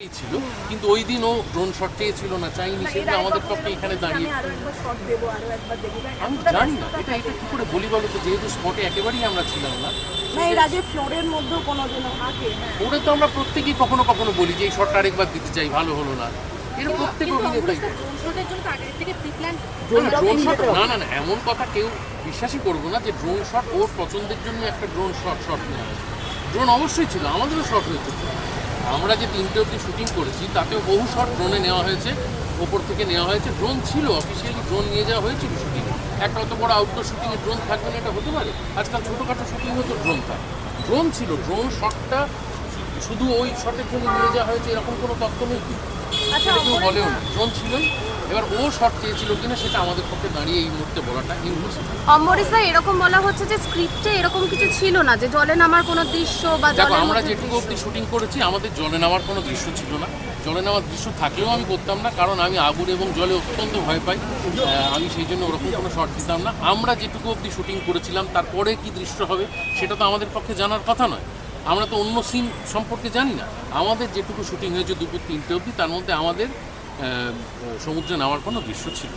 ছিল কিন্তু ওই দিন ও ড্রোন শট চেয়েছিল না, চাইনি, সেগুলো আমাদের পক্ষে এখানে দাঁড়িয়ে আমি জানি না এটা এটা কি করে বলি বলো তো, যেহেতু স্পটে একেবারেই আমরা ছিলাম না। ফ্লোরের মধ্যেও কোনোদিনও থাকে ওটা তো আমরা প্রত্যেকেই কখনো কখনো বলি যে এই শটটা আরেকবার দিতে চাই, ভালো হলো না, এর প্রত্যেক অভিনেতাই। ড্রোন শট না না না, এমন কথা কেউ বিশ্বাসই করবো না যে ড্রোন শট ওর পছন্দের জন্য একটা ড্রোন শট নেওয়া হয়েছে। ড্রোন অবশ্যই ছিল, আমাদেরও শট হয়েছে। আমরা যে 3টে অবধি শুটিং করেছি তাতেও বহু শট ড্রোনে নেওয়া হয়েছে, ওপর থেকে নেওয়া হয়েছে। ড্রোন ছিল, অফিসিয়ালি ড্রোন নিয়ে যাওয়া হয়েছিল শুটিংয়ে। একটা অত বড় আউটডোর শুটিংয়ে ড্রোন থাকবে না এটা হতে পারে? আজকাল ছোটোখাটো শুটিংও তো ড্রোন থাকে। ড্রোন ছিল, ড্রোন শটটা শুধু ওই শটের জন্য নিয়ে যাওয়া হয়েছে এরকম কোনো তথ্য নেই। সেটা কেউ বলেও না, ড্রোন ছিলই। এবার ও শট চেয়েছিল কিনা সেটা আমাদের পক্ষে দাঁড়িয়ে এই মুহূর্তে বলাটা ইম্পসিবল। অমরিসা এরকম বলা হচ্ছে যে স্ক্রিপ্টে এরকম কিছু ছিল না যে জলে নামার কোনো দৃশ্য বা দেখো, আমরা যেটুকু অবধি শুটিং করেছি আমাদের জলে নামার কোনো দৃশ্য ছিল না। জলে নামার দৃশ্য থাকলেও আমি করতাম না, কারণ আমি আগুন এবং জলে অত্যন্ত ভয় পাই। আমি সেই জন্য ওরকম কোনো শট দিতাম না। আমরা যেটুকু অবধি শুটিং করেছিলাম তারপরে কি দৃশ্য হবে সেটা তো আমাদের পক্ষে জানার কথা নয়। আমরা তো অন্য সিন সম্পর্কে জানি না। আমাদের যেটুকু শুটিং হয়েছে দুপুর 3টে অবধি, তার মধ্যে আমাদের সমুদ্রে নামার কোনো দৃশ্য ছিল।